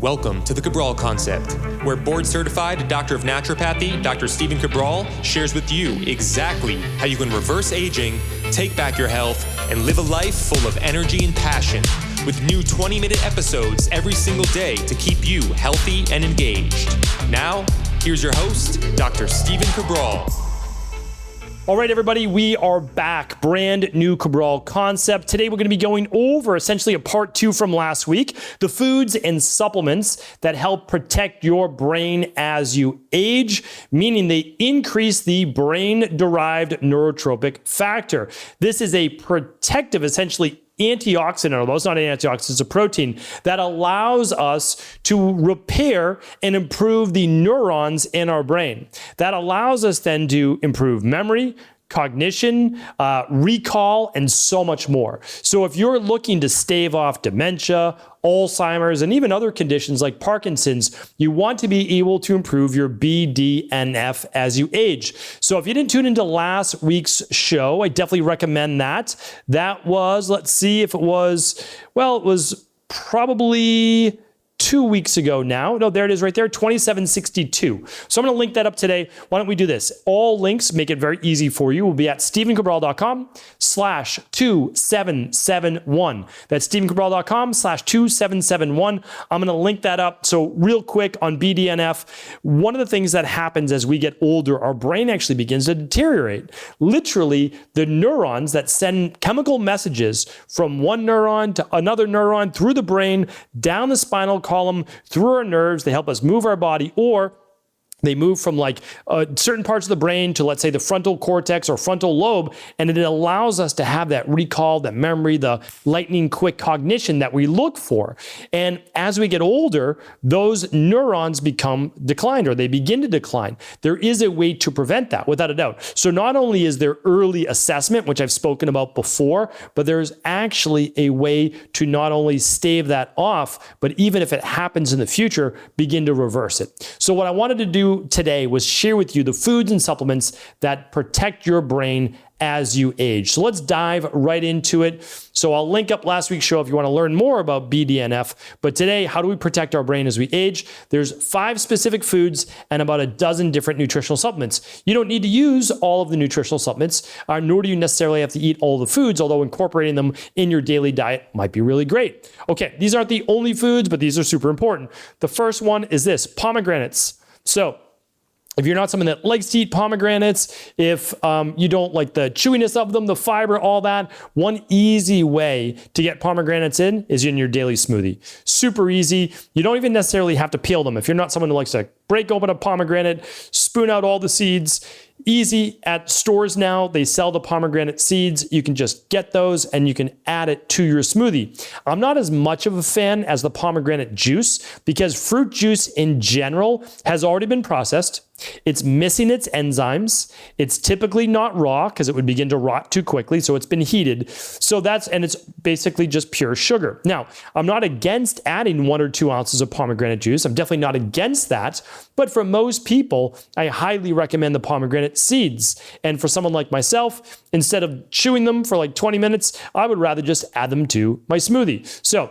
Welcome to the Cabral Concept, where board-certified Doctor of Naturopathy, Dr. Stephen Cabral, shares with you exactly how you can reverse aging, take back your health, and live a life full of energy and passion, with new 20-minute episodes every single day to keep you healthy and engaged. Now, here's your host, Dr. Stephen Cabral. All right, everybody, we are back. Brand new Cabral Concept. Today, we're going to be going over essentially a part 2 from last week, the foods and supplements that help protect your brain as you age, meaning they increase the brain-derived neurotrophic factor. This is a protective, essentially, antioxidant, although it's not an antioxidant, it's a protein that allows us to repair and improve the neurons in our brain. That allows us then to improve memory, cognition, recall, and so much more. So if you're looking to stave off dementia, Alzheimer's, and even other conditions like Parkinson's, you want to be able to improve your BDNF as you age. So if you didn't tune into last week's show, I definitely recommend that. That was, let's see if it was, well, it was probably 2 weeks ago now. No, there it is right there, 2762. So I'm going to link that up today. Why don't we do this? All links, make it very easy for you, will be at stephencabral.com/2771. That's stephencabral.com/2771. I'm going to link that up. So real quick on BDNF, one of the things that happens as we get older, our brain actually begins to deteriorate. Literally, the neurons that send chemical messages from one neuron to another neuron through the brain, down the spinal column, through our nerves. They help us move our body, or they move from like certain parts of the brain to, let's say, the frontal cortex or frontal lobe, and it allows us to have that recall, that memory, the lightning quick cognition that we look for. And as we get older, those neurons become declined, or they begin to decline. There is a way to prevent that, without a doubt. So not only is there early assessment, which I've spoken about before, but there's actually a way to not only stave that off, but even if it happens in the future, begin to reverse it. So what I wanted to do today was share with you the foods and supplements that protect your brain as you age. So let's dive right into it. So I'll link up last week's show if you want to learn more about BDNF. But today, how do we protect our brain as we age? There's 5 specific foods and about a dozen different nutritional supplements. You don't need to use all of the nutritional supplements, nor do you necessarily have to eat all the foods, although incorporating them in your daily diet might be really great. Okay, these aren't the only foods, but these are super important. The first one is this, pomegranates. So if you're not someone that likes to eat pomegranates, if you don't like the chewiness of them, the fiber, all that, one easy way to get pomegranates in is in your daily smoothie. Super easy. You don't even necessarily have to peel them. If you're not someone who likes to break open a pomegranate, spoon out all the seeds, easy. At stores now, they sell the pomegranate seeds. You can just get those and you can add it to your smoothie. I'm not as much of a fan as the pomegranate juice because fruit juice in general has already been processed. It's missing its enzymes. It's typically not raw because it would begin to rot too quickly. So it's been heated. And it's basically just pure sugar. Now, I'm not against adding 1 or 2 ounces of pomegranate juice. I'm definitely not against that. But for most people, I highly recommend the pomegranate seeds. And for someone like myself, instead of chewing them for like 20 minutes, I would rather just add them to my smoothie. So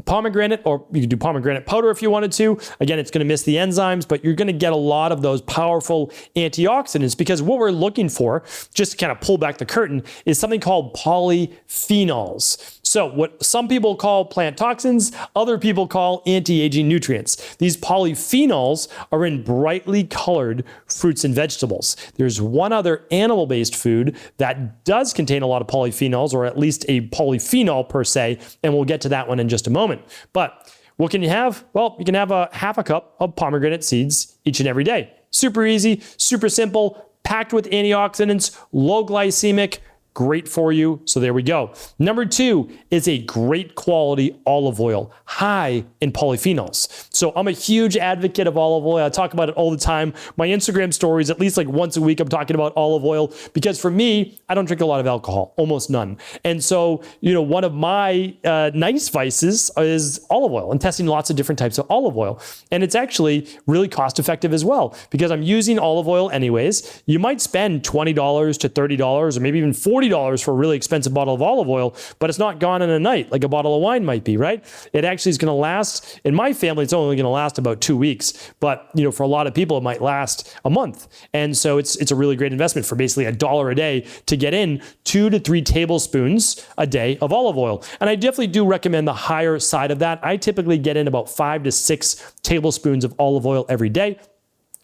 pomegranate, or you can do pomegranate powder if you wanted to. Again, it's going to miss the enzymes, but you're going to get a lot of those powerful antioxidants because what we're looking for, just to kind of pull back the curtain, is something called polyphenols. So what some people call plant toxins, other people call anti-aging nutrients. These polyphenols are in brightly colored fruits and vegetables. There's one other animal-based food that does contain a lot of polyphenols, or at least a polyphenol per se, and we'll get to that one in just a moment. But what can you have? Well, you can have a half a cup of pomegranate seeds each and every day. Super easy, super simple, packed with antioxidants, low glycemic, great for you. So there we go. Number 2 is a great quality olive oil, high in polyphenols. So I'm a huge advocate of olive oil. I talk about it all the time. My Instagram stories, at least like once a week, I'm talking about olive oil because for me, I don't drink a lot of alcohol, almost none. And so, one of my nice vices is olive oil and testing lots of different types of olive oil. And it's actually really cost effective as well because I'm using olive oil anyways. You might spend $20 to $30 or maybe even $40 $30 for a really expensive bottle of olive oil, but it's not gone in a night like a bottle of wine might be, right? It actually is going to last, in my family, it's only going to last about 2 weeks, but for a lot of people, it might last a month. And so it's a really great investment for basically $1 a day to get in 2 to 3 tablespoons a day of olive oil. And I definitely do recommend the higher side of that. I typically get in about 5 to 6 tablespoons of olive oil every day.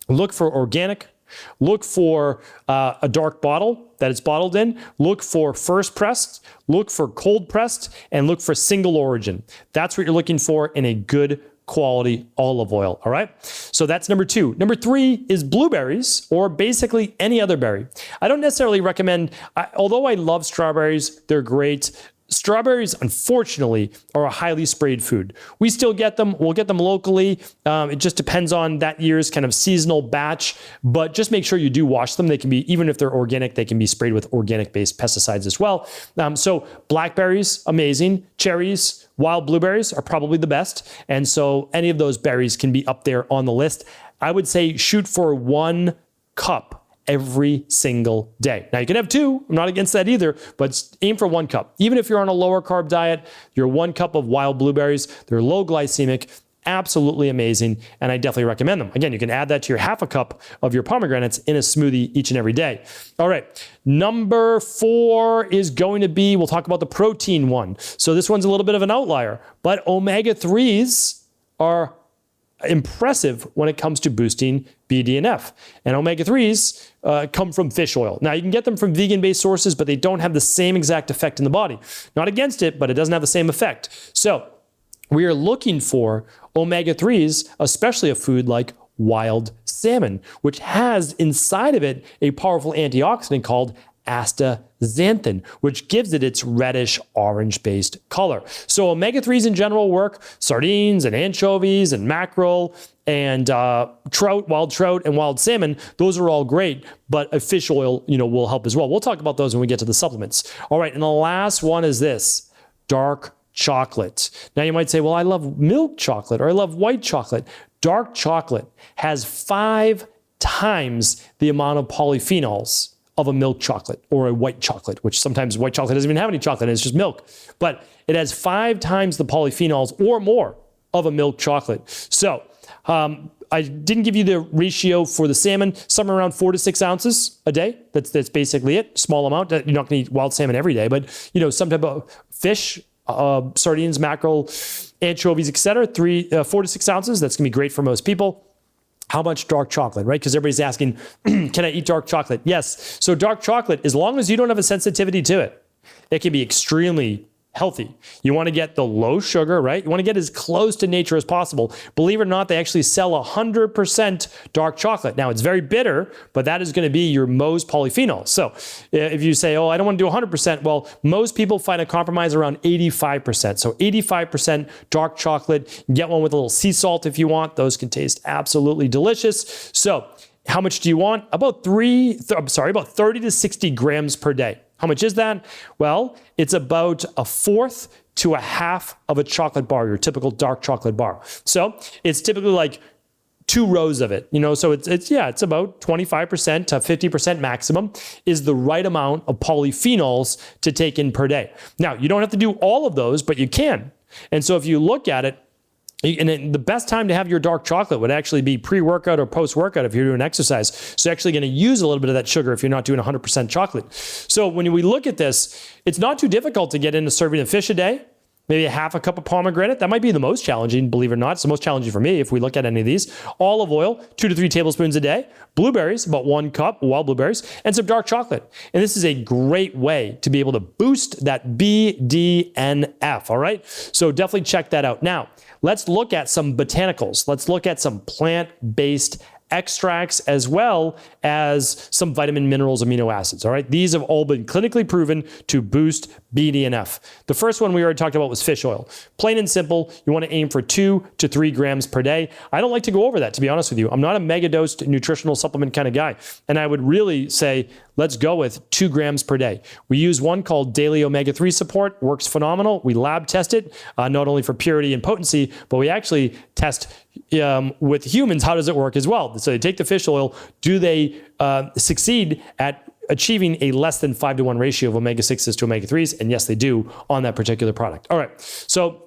Look for organic. Look for a dark bottle that it's bottled in. Look for first pressed. Look for cold pressed. And look for single origin. That's what you're looking for in a good quality olive oil. All right. So that's number 2. Number 3 is blueberries, or basically any other berry. I don't necessarily recommend, although I love strawberries, they're great. Strawberries, unfortunately, are a highly sprayed food. We still get them. We'll get them locally. It just depends on that year's kind of seasonal batch, but just make sure you do wash them. They can be, even if they're organic, they can be sprayed with organic-based pesticides as well. So blackberries, amazing. Cherries, wild blueberries are probably the best. And so any of those berries can be up there on the list. I would say shoot for 1 cup every single day. Now you can have 2, I'm not against that either, but aim for 1 cup. Even if you're on a lower carb diet, your 1 cup of wild blueberries, they're low glycemic, absolutely amazing, and I definitely recommend them. Again, you can add that to your half a cup of your pomegranates in a smoothie each and every day. All right, number 4 is going to be, we'll talk about the protein one. So this one's a little bit of an outlier, but omega-3s are impressive when it comes to boosting BDNF. And omega-3s come from fish oil. Now, you can get them from vegan-based sources, but they don't have the same exact effect in the body. Not against it, but it doesn't have the same effect. So we are looking for omega-3s, especially a food like wild salmon, which has inside of it a powerful antioxidant called astaxanthin, which gives it its reddish orange-based color. So omega-3s in general work. Sardines and anchovies and mackerel and trout, wild trout and wild salmon, those are all great, but a fish oil, will help as well. We'll talk about those when we get to the supplements. All right, and the last one is this, dark chocolate. Now you might say, well, I love milk chocolate or I love white chocolate. Dark chocolate has 5 times the amount of polyphenols of a milk chocolate or a white chocolate, which sometimes white chocolate doesn't even have any chocolate, it's just milk. But it has 5 times the polyphenols or more of a milk chocolate. So I didn't give you the ratio for the salmon, somewhere around 4 to 6 ounces a day. That's basically it, small amount. You're not gonna eat wild salmon every day, but some type of fish, sardines, mackerel, anchovies, etc. 4 to 6 ounces, that's gonna be great for most people. How much dark chocolate, right? Because everybody's asking, can I eat dark chocolate? Yes. So dark chocolate, as long as you don't have a sensitivity to it, it can be extremely healthy. You want to get the low sugar, right? You want to get as close to nature as possible. Believe it or not, they actually sell 100% dark chocolate. Now, it's very bitter, but that is going to be your Mohs polyphenol. So if you say, oh, I don't want to do 100%, well, most people find a compromise around 85%. So 85% dark chocolate. Get one with a little sea salt if you want. Those can taste absolutely delicious. So how much do you want? About 30 to 60 grams per day. How much is that? Well, it's about 1/4 to 1/2 of a chocolate bar, your typical dark chocolate bar. So it's typically like 2 rows of it, so it's about 25% to 50% maximum is the right amount of polyphenols to take in per day. Now, you don't have to do all of those, but you can. And so if you look at it, and the best time to have your dark chocolate would actually be pre-workout or post-workout if you're doing exercise. So you're actually going to use a little bit of that sugar if you're not doing 100% chocolate. So when we look at this, it's not too difficult to get in a serving of fish a day, maybe 1/2 cup of pomegranate. That might be the most challenging, believe it or not. It's the most challenging for me if we look at any of these. Olive oil, 2 to 3 tablespoons a day. Blueberries, about 1 cup, wild blueberries, and some dark chocolate. And this is a great way to be able to boost that BDNF, all right? So definitely check that out. Now, let's look at some botanicals. Let's look at some plant-based extracts as well as some vitamin, minerals, amino acids. All right. These have all been clinically proven to boost BDNF. The first one we already talked about was fish oil. Plain and simple. You want to aim for 2 to 3 grams per day. I don't like to go over that, to be honest with you. I'm not a mega dosed nutritional supplement kind of guy. And I would really say, let's go with 2 grams per day. We use one called Daily Omega-3 Support. Works phenomenal. We lab test it, not only for purity and potency, but we actually test with humans, how does it work as well? So they take the fish oil. Do they succeed at achieving a less than 5-to-1 ratio of omega-6s to omega-3s. And yes, they do on that particular product. All right. So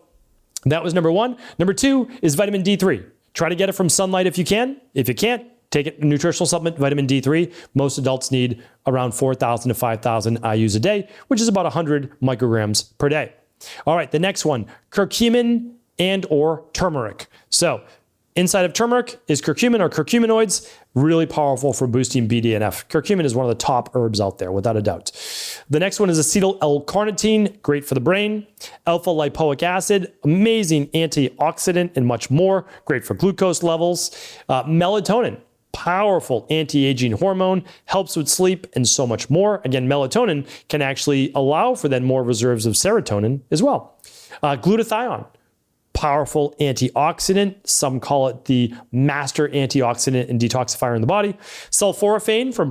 that was number 1. Number 2 is vitamin D3. Try to get it from sunlight if you can. If you can't, take a nutritional supplement, vitamin D3. Most adults need around 4,000 to 5,000 IUs a day, which is about 100 micrograms per day. All right, the next one, curcumin and or turmeric. So inside of turmeric is curcumin or curcuminoids, really powerful for boosting BDNF. Curcumin is one of the top herbs out there, without a doubt. The next one is acetyl L-carnitine, great for the brain. Alpha lipoic acid, amazing antioxidant and much more, great for glucose levels. Melatonin, powerful anti-aging hormone, helps with sleep and so much more. Again, melatonin can actually allow for then more reserves of serotonin as well. Glutathione, powerful antioxidant. Some call it the master antioxidant and detoxifier in the body. Sulforaphane from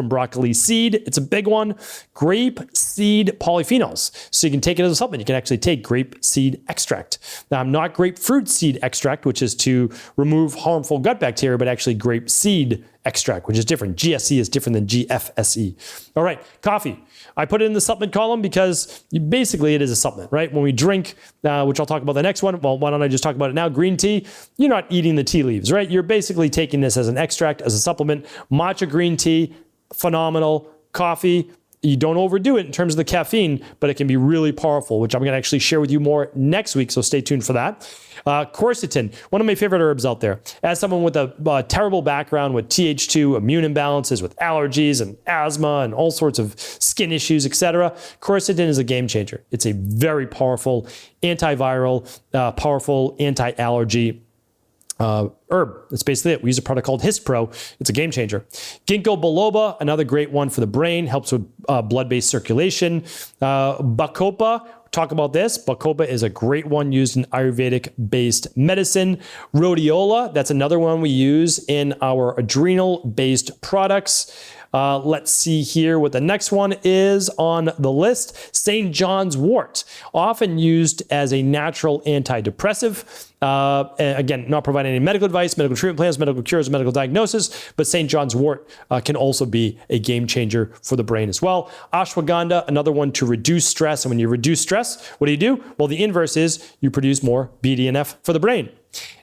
broccoli seed. It's a big one. Grape seed polyphenols. So you can take it as a supplement. You can actually take grape seed extract. Not grapefruit seed extract, which is to remove harmful gut bacteria, but actually grape seed extract, which is different. GSE is different than GFSE. All right, coffee. I put it in the supplement column because basically it is a supplement, right? When we drink, which I'll talk about the next one, well, why don't I just talk about it now? Green tea, you're not eating the tea leaves, right? You're basically taking this as an extract, as a supplement. Matcha green tea, phenomenal. Coffee, you don't overdo it in terms of the caffeine, but it can be really powerful, which I'm going to actually share with you more next week, so stay tuned for that. Quercetin, one of my favorite herbs out there. As someone with a terrible background with Th2, immune imbalances, with allergies and asthma and all sorts of skin issues, etc., quercetin is a game changer. It's a very powerful antiviral, powerful anti-allergy herb. That's basically it. We use a product called Hispro. It's a game changer. Ginkgo biloba, another great one for the brain, helps with blood-based circulation. Bacopa, talk about this. Bacopa is a great one used in Ayurvedic-based medicine. Rhodiola, that's another one we use in our adrenal-based products. Let's see here what the next one is on the list. St. John's wort, often used as a natural antidepressive. Again, not providing any medical advice, medical treatment plans, medical cures, medical diagnosis, but St. John's wort can also be a game changer for the brain as well. Ashwagandha, another one to reduce stress. And when you reduce stress, what do? Well, the inverse is you produce more BDNF for the brain.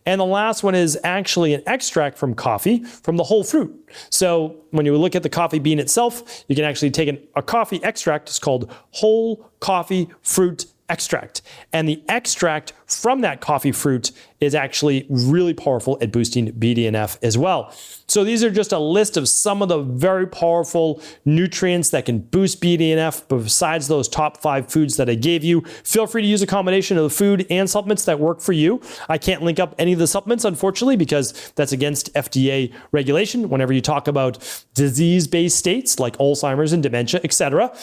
And the last one is actually an extract from coffee from the whole fruit. So when you look at the coffee bean itself, you can actually take a coffee extract. It's called whole coffee fruit extract. And the extract from that coffee fruit is actually really powerful at boosting BDNF as well. So these are just a list of some of the very powerful nutrients that can boost BDNF besides those top 5 foods that I gave you. Feel free to use a combination of the food and supplements that work for you. I can't link up any of the supplements, unfortunately, because that's against FDA regulation. Whenever you talk about disease-based states like Alzheimer's and dementia, etc.,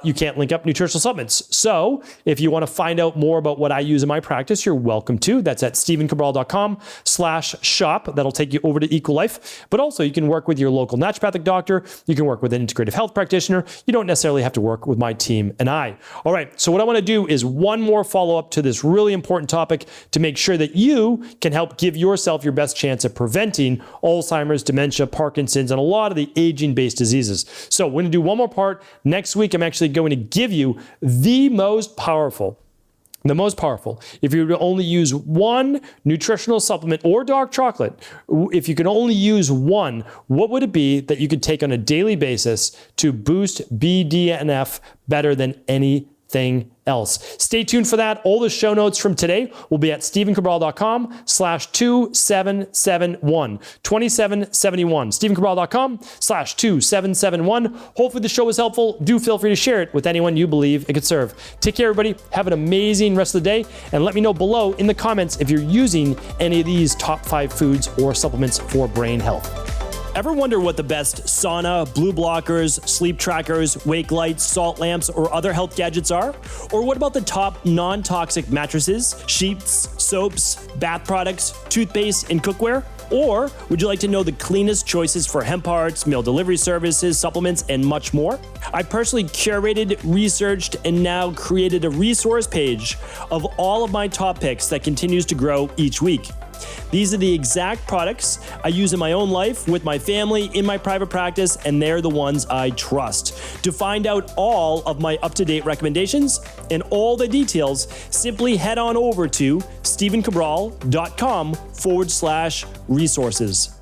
you can't link up nutritional supplements. So if you want to find out more about what I use in my practice, you're welcome to. That's at StephenCabral.com/shop. That'll take you over to Equal Life. But also you can work with your local naturopathic doctor. You can work with an integrative health practitioner. You don't necessarily have to work with my team and I. All right. So what I want to do is one more follow-up to this really important topic to make sure that you can help give yourself your best chance at preventing Alzheimer's, dementia, Parkinson's, and a lot of the aging-based diseases. So we're going to do one more part. Next week, I'm actually going to give you the most powerful, if you would only use one nutritional supplement or dark chocolate, if you could only use one, what would it be that you could take on a daily basis to boost BDNF better than anything else? Stay tuned for that. All the show notes from today will be at StephenCabral.com/2771. 2771. StephenCabral.com/2771. Hopefully the show was helpful. Do feel free to share it with anyone you believe it could serve. Take care, everybody. Have an amazing rest of the day. And let me know below in the comments if you're using any of these top 5 foods or supplements for brain health. Ever wonder what the best sauna, blue blockers, sleep trackers, wake lights, salt lamps, or other health gadgets are? Or what about the top non-toxic mattresses, sheets, soaps, bath products, toothpaste, and cookware? Or would you like to know the cleanest choices for hemp parts, meal delivery services, supplements, and much more? I personally curated, researched, and now created a resource page of all of my top picks that continues to grow each week. These are the exact products I use in my own life, with my family, in my private practice, and they're the ones I trust. To find out all of my up-to-date recommendations and all the details, simply head on over to stephencabral.com/resources.